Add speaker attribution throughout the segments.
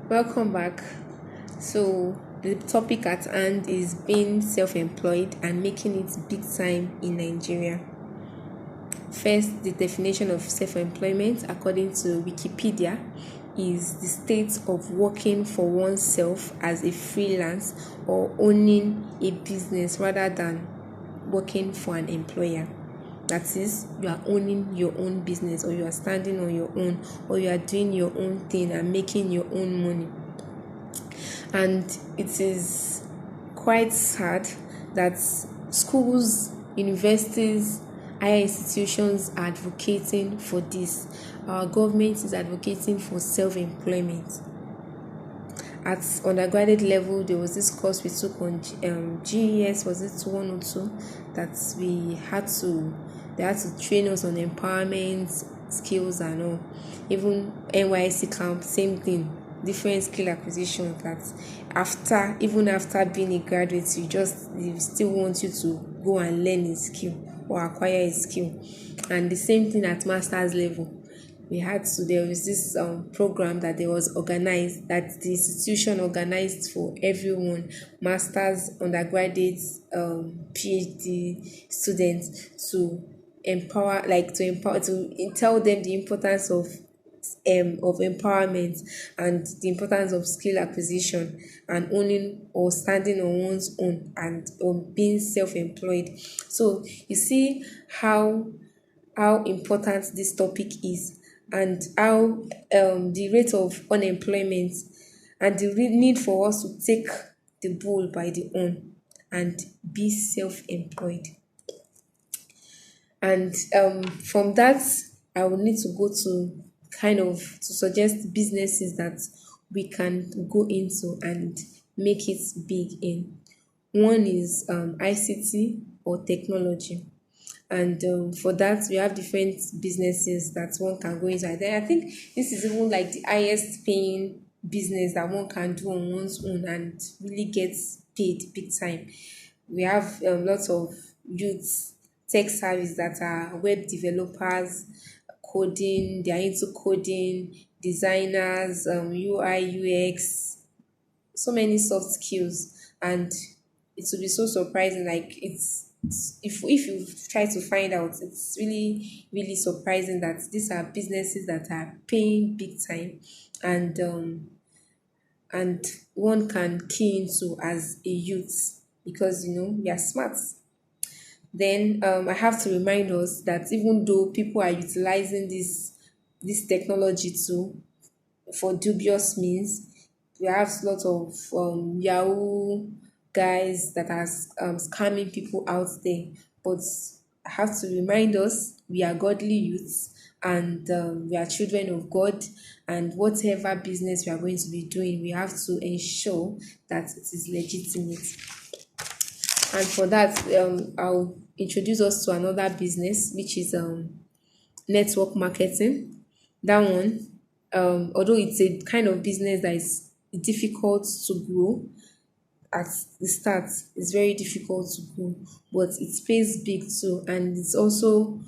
Speaker 1: Welcome back. So, the topic at hand is being self employed and making it big time in Nigeria. First, the definition of self employment, according to Wikipedia, is the state of working for oneself as a freelance or owning a business rather than working for an employer. That is, you are owning your own business, or you are standing on your own, or you are doing your own thing and making your own money. And it is quite sad that schools, universities, higher institutions are advocating for this. Our government is advocating for self-employment. At undergraduate level, there was this course we took on GES, was it 102, that they had to train us on empowerment skills and all. Even NYC camp, same thing, different skill acquisition. That even after being a graduate, you still want you to go and learn a skill or acquire a skill. And the same thing at master's level. There was this program that there was organized, that the institution organized for everyone, masters, undergraduates, PhD students, to to tell them the importance of empowerment and the importance of skill acquisition and owning or standing on one's own and on being self-employed. So you see how important this topic is, and how the rate of unemployment and the need for us to take the bull by the horn and be self-employed. And from that, I will need to go to to suggest businesses that we can go into and make it big in. One is ICT or technology. And for that, we have different businesses that one can go into. And then I think this is even like the highest paying business that one can do on one's own and really gets paid big time. We have lots of youths tech service that are web developers, coding, they are into coding, designers, UI, UX, so many soft skills. And it will be so surprising, like if you try to find out, it's really surprising that these are businesses that are paying big time, and and one can key into as a youth, because we are smart. Then I have to remind us that even though people are utilizing this technology too for dubious means, we have lots of Yahoo guys that are scamming people out there. But I have to remind us, we are godly youths, and we are children of God. And whatever business we are going to be doing, we have to ensure that it is legitimate. And for that, I'll introduce us to another business, which is network marketing. That one, although it's a kind of business that is difficult to grow at the start, it's very difficult to grow, but it pays big too, and it's also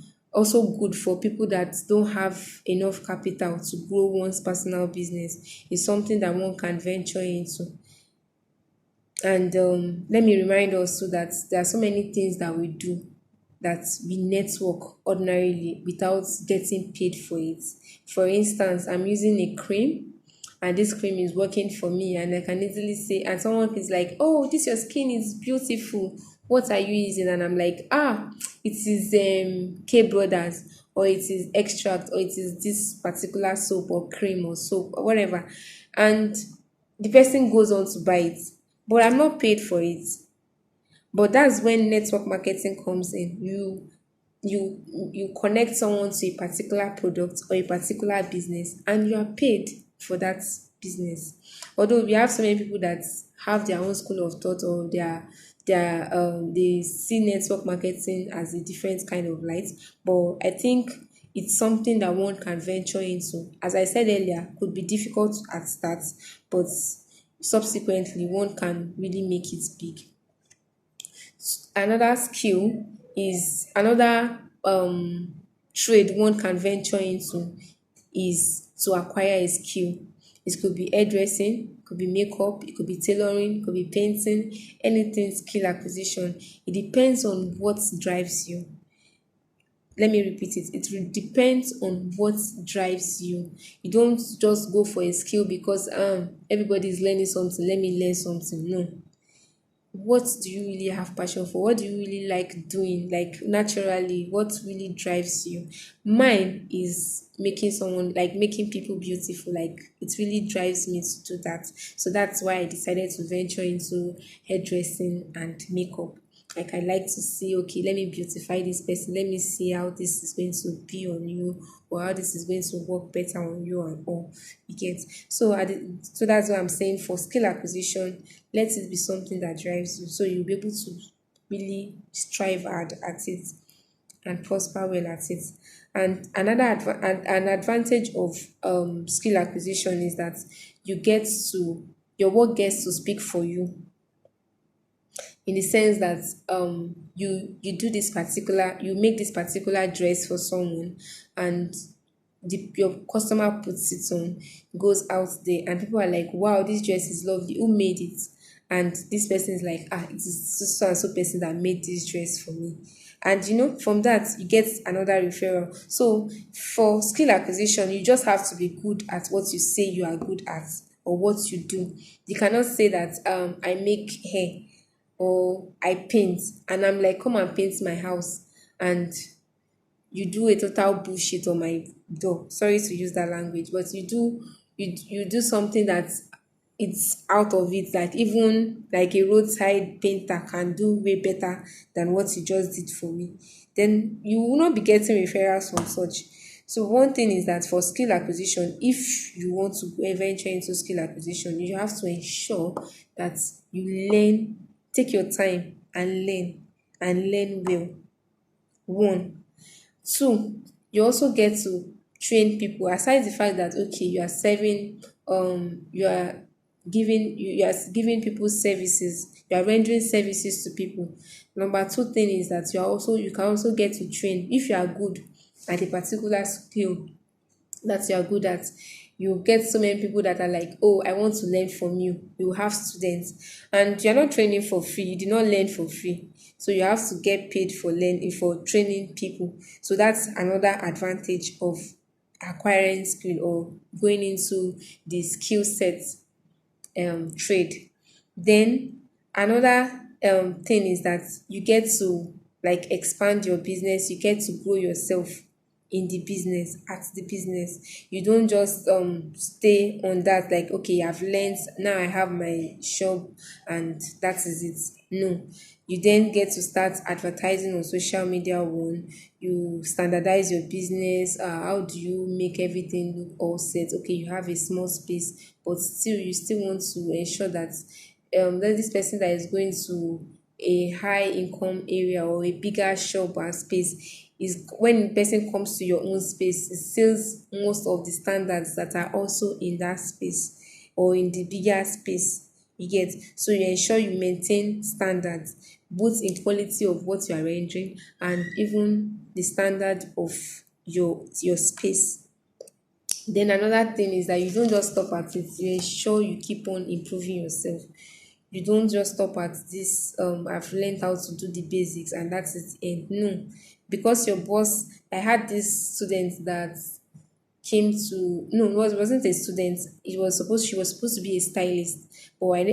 Speaker 1: good for people that don't have enough capital to grow one's personal business. It's something that one can venture into. And let me remind us too that there are so many things that we do, that we network ordinarily without getting paid for it. For instance, I'm using a cream, and this cream is working for me, and I can easily say, and someone is like, "Oh, this your skin is beautiful. What are you using?" And I'm like, it is K Brothers, or it is extract, or it is this particular soap or cream or soap or whatever. And the person goes on to buy it, but I'm not paid for it. But that's when network marketing comes in. You connect someone to a particular product or a particular business, and you are paid for that business. Although we have so many people that have their own school of thought, or they see network marketing as a different kind of light. But I think it's something that one can venture into. As I said earlier, could be difficult at start, but subsequently one can really make it big. Another skill is another trade one can venture into, is to acquire a skill. It could be hairdressing, it could be makeup, it could be tailoring, it could be painting, anything skill acquisition. It depends on what drives you. Let me repeat it. Depends on what drives you. You don't just go for a skill because everybody is learning something. Let me learn something. No, what do you really have passion for? What do you really like doing? Like naturally, what really drives you? Mine is making someone, like making people beautiful. Like it really drives me to do that. So that's why I decided to venture into hairdressing and makeup. Like I like to see, okay, let me beautify this person. Let me see how this is going to be on you, or how this is going to work better on you and all. You get. So that's what I'm saying. For skill acquisition, let it be something that drives you, so you'll be able to really strive hard at it and prosper well at it. And an advantage of skill acquisition is that you get to your work gets to speak for you, in the sense that you do this particular, you make this particular dress for someone, and your customer puts it on, goes out there, and people are like, wow, this dress is lovely, who made it? And this person is like, it is so and so person that made this dress for me. And from that you get another referral. So for skill acquisition, you just have to be good at what you say you are good at, or what you do. You cannot say that I make hair, or I paint, and I'm like, come and paint my house, and you do a total bullshit on my door. Sorry to use that language, but you do something that it's out of it. Like even like a roadside painter can do way better than what you just did for me. Then you will not be getting referrals from such. So one thing is that for skill acquisition, if you want to venture into skill acquisition, you have to ensure that you learn, take your time and learn well. One. Two, you also get to train people. Aside the fact that okay, you are serving, you are giving people services, you are rendering services to people. Number two thing is that you can also get to train if you are good at a particular skill that you are good at. You get so many people that are like, oh, I want to learn from you. You have students, and you're not training for free. You do not learn for free, so you have to get paid for learning, for training people. So that's another advantage of acquiring skill, or going into the skill set trade. Then another thing is that you get to like expand your business, you get to grow yourself in the business, at the business. You don't just stay on that, like okay, I've learned, now I have my shop and that is it. No, you then get to start advertising on social media. One, you standardize your business. How do you make everything look all set? Okay, you have a small space, but still you still want to ensure that that this person that is going to a high income area or a bigger shop and space, is when the person comes to your own space, it steals most of the standards that are also in that space or in the bigger space. You get. So you ensure you maintain standards, both in quality of what you are rendering and even the standard of your space. Then another thing is that you don't just stop at it. You ensure you keep on improving yourself. You don't just stop at this. I've learned how to do the basics and that's it. And no, because your boss. I had this student that came to, no, it wasn't a student. She was supposed to be a stylist, but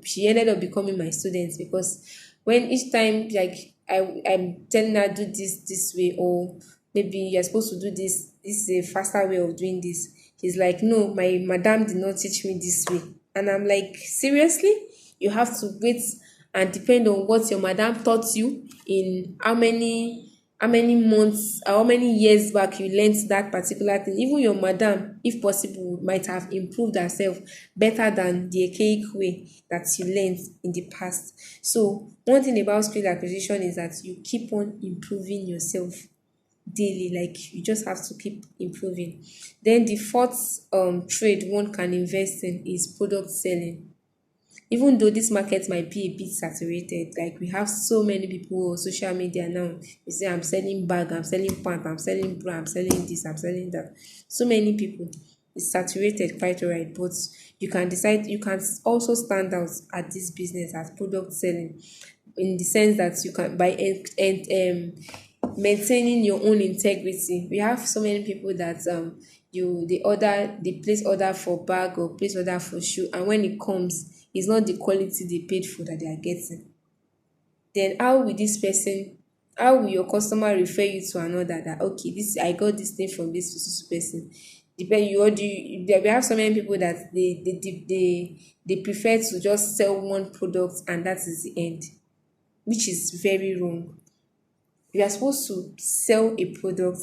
Speaker 1: she ended up becoming my student, because when each time, like, I'm telling her do this way, or maybe you're supposed to do this is a faster way of doing this. He's like, no, my madam did not teach me this way. And I'm like, seriously? You have to wait and depend on what your madam taught you in how many months or how many years back you learned that particular thing. Even your madam, if possible, might have improved herself better than the archaic way that you learned in the past. So one thing about skill acquisition is that you keep on improving yourself daily. Like you just have to keep improving. Then the fourth trade one can invest in is product selling. Even though this market might be a bit saturated, like we have so many people on social media now. You say, I'm selling bag, I'm selling pant, I'm selling bra, I'm selling this, I'm selling that. So many people. is saturated quite alright, but you can decide, you can also stand out at this business as product selling, in the sense that you can by maintaining your own integrity. We have so many people that they place order for bag or place order for shoe, and when it comes, it's not the quality they paid for that they are getting. Then how will your customer refer you to another, that okay, this I got this thing from this person. Depend you, or do you, we have so many people that they prefer to just sell one product and that is the end, which is very wrong. You are supposed to sell a product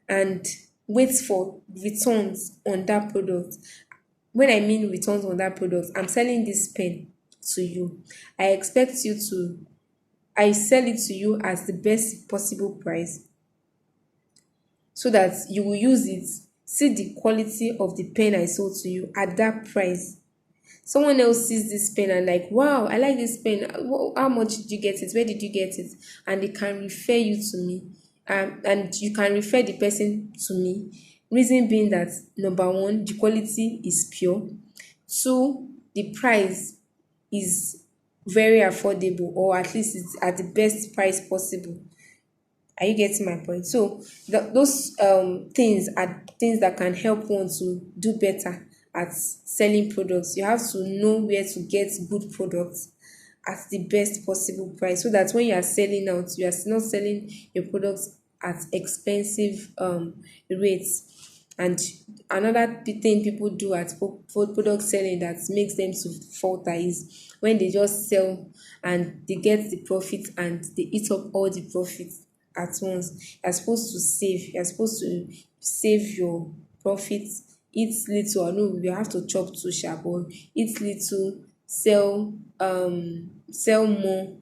Speaker 1: and wait for returns on that product. When I mean returns on that product, I'm selling this pen to you. I expect you to, I sell it to you as the best possible price, so that you will use it, see the quality of the pen I sold to you at that price. Someone else sees this pen and like, wow, I like this pen. How much did you get it? Where did you get it? And they can refer you to me. And you can refer the person to me. Reason being that, number one, the quality is pure. Two, the price is very affordable, or at least it's at the best price possible. Are you getting my point? So those things are things that can help one to do better at selling products. You have to know where to get good products at the best possible price, so that when you are selling out, you are not selling your products at expensive rates. And another thing people do at for product selling that makes them to falter is when they just sell and they get the profit and they eat up all the profits at once. You're supposed to save. You're supposed to save your profits. Eat little. I know we have to chop too sharp, or eat little, sell more,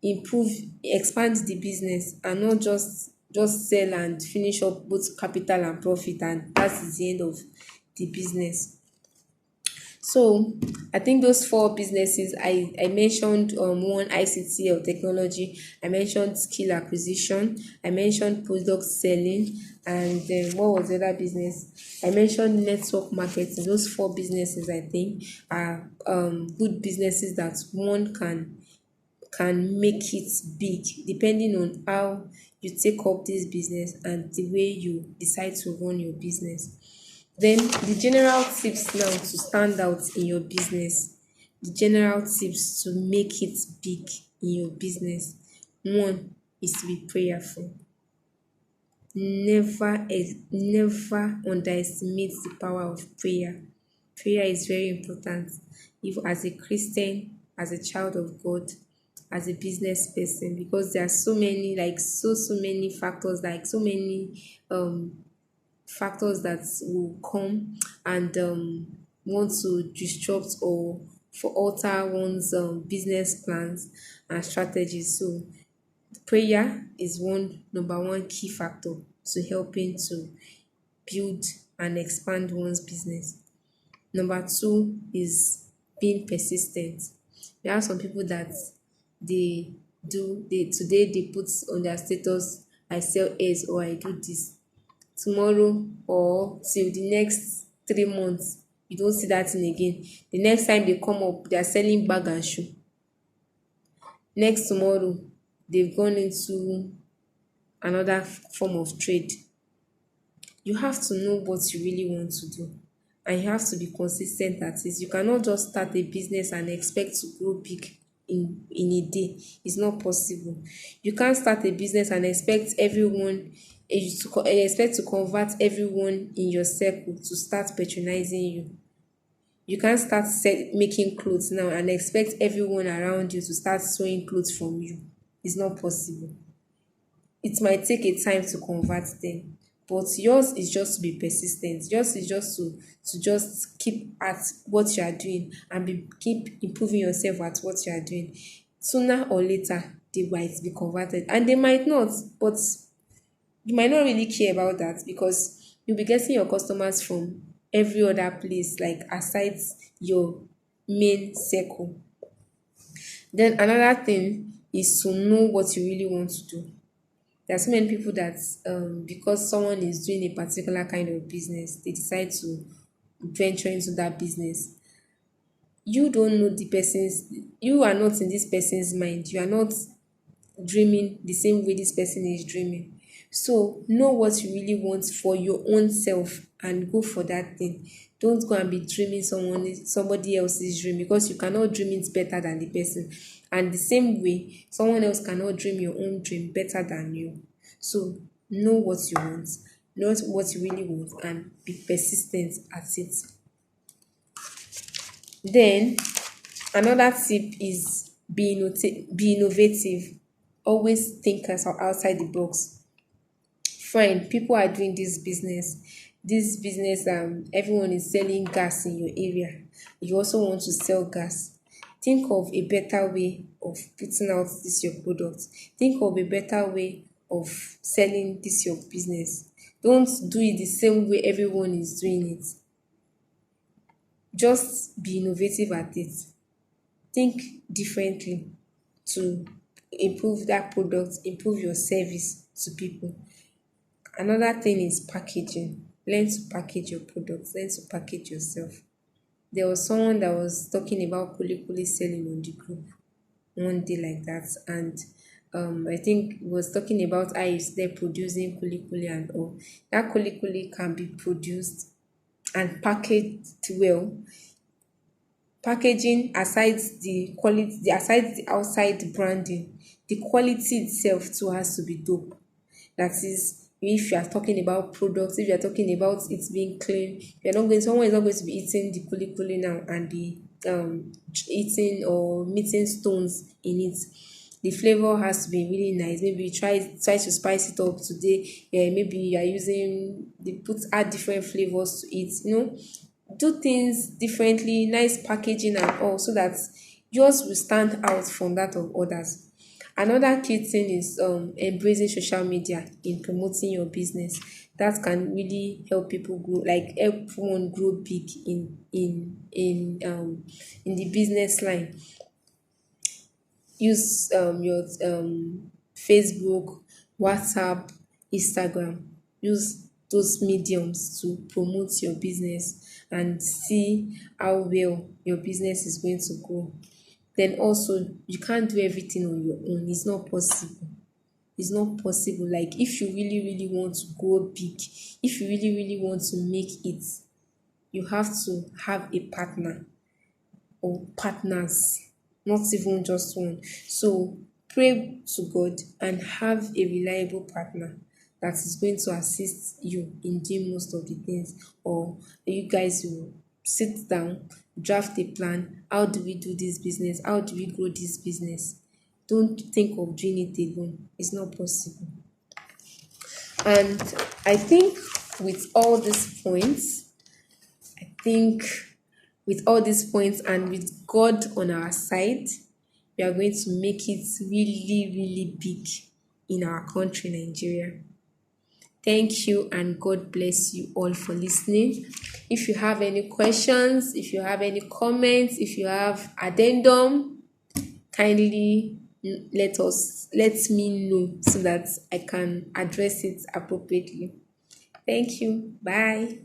Speaker 1: improve, expand the business, and not just sell and finish up both capital and profit, and that is the end of the business. So I think those four businesses I mentioned, one, ICT or technology. I mentioned skill acquisition. I mentioned product selling, and then what was the other business? I mentioned network marketing. Those four businesses I think are good businesses that one can make it big, depending on how you take up this business and the way you decide to run your business. Then the general tips now to stand out in your business, the general tips to make it big in your business. One is to be prayerful. Never underestimate the power of prayer. Prayer is very important. If as a Christian, as a child of God, as a business person, because there are so many, like so many factors, like so many factors that will come and want to disrupt or for alter one's business plans and strategies. So prayer is one number one key factor to helping to build and expand one's business. Number two is being persistent. There are some people that they today they put on their status, I sell eggs or I do this. Tomorrow or till the next 3 months, you don't see that thing again. The next time they come up, they are selling bag and shoe. Next tomorrow, they've gone into another form of trade. You have to know what you really want to do, and you have to be consistent at it. You cannot just start a business and expect to grow big in a day. It's not possible. You can't start a business and expect everyone expect to convert everyone in your circle to start patronizing you. You can't start making clothes now and expect everyone around you to start sewing clothes from you. It's not possible. It might take a time to convert them, but yours is just to be persistent. Yours is just to just keep at what you are doing and keep improving yourself at what you are doing. Sooner or later, they might be converted, and they might not, but you might not really care about that, because you'll be getting your customers from every other place, like aside your main circle. Then another thing is to know what you really want to do. There are so many people that because someone is doing a particular kind of business, they decide to venture into that business. You don't know the person's, you are not in this person's mind. You are not dreaming the same way this person is dreaming. So know what you really want for your own self and go for that thing. Don't go and be dreaming somebody else's dream, because you cannot dream it better than the person. And the same way, someone else cannot dream your own dream better than you. So know what you want, know what you really want, and be persistent at it. Then another tip is be innovative. Always think outside the box. Fine, people are doing this business, everyone is selling gas in your area. You also want to sell gas. Think of a better way of putting out this your product. Think of a better way of selling this your business. Don't do it the same way everyone is doing it. Just be innovative at it. Think differently to improve that product, improve your service to people. Another thing is packaging. Learn to package your products, learn to package yourself. There was someone that was talking about kuli kuli selling on the group one day like that, and I think he was talking about how he's there producing kuli kuli and all. That kuli kuli can be produced and packaged well. Packaging, aside the quality, aside the outside branding, the quality itself too has to be dope. That is, if you are talking about products, if you are talking about it being clean, you're not going, someone is not going to be eating the kuli kuli now and be eating or meeting stones in it. The flavor has to be really nice. Maybe you try to spice it up today. Yeah, maybe you are using they put add different flavors to it. Do things differently, nice packaging and all, so that yours will stand out from that of others. Another key thing is embracing social media in promoting your business. That can really help people grow, like help one grow big in the business line. Use your Facebook, WhatsApp, Instagram. Use those mediums to promote your business and see how well your business is going to grow. Then also, you can't do everything on your own. It's not possible. It's not possible. Like, if you really, really want to go big, if you really, really want to make it, you have to have a partner or partners, not even just one. So pray to God and have a reliable partner that is going to assist you in doing most of the things. Or you guys will sit down, draft a plan. How do we do this business? How do we grow this business? Don't think of doing it alone. It's not possible. And I think with all these points, I think with all these points and with God on our side, we are going to make it really, really big in our country, Nigeria. Thank you and God bless you all for listening. If you have any questions, if you have any comments, if you have addendum, kindly let me know so that I can address it appropriately. Thank you. Bye.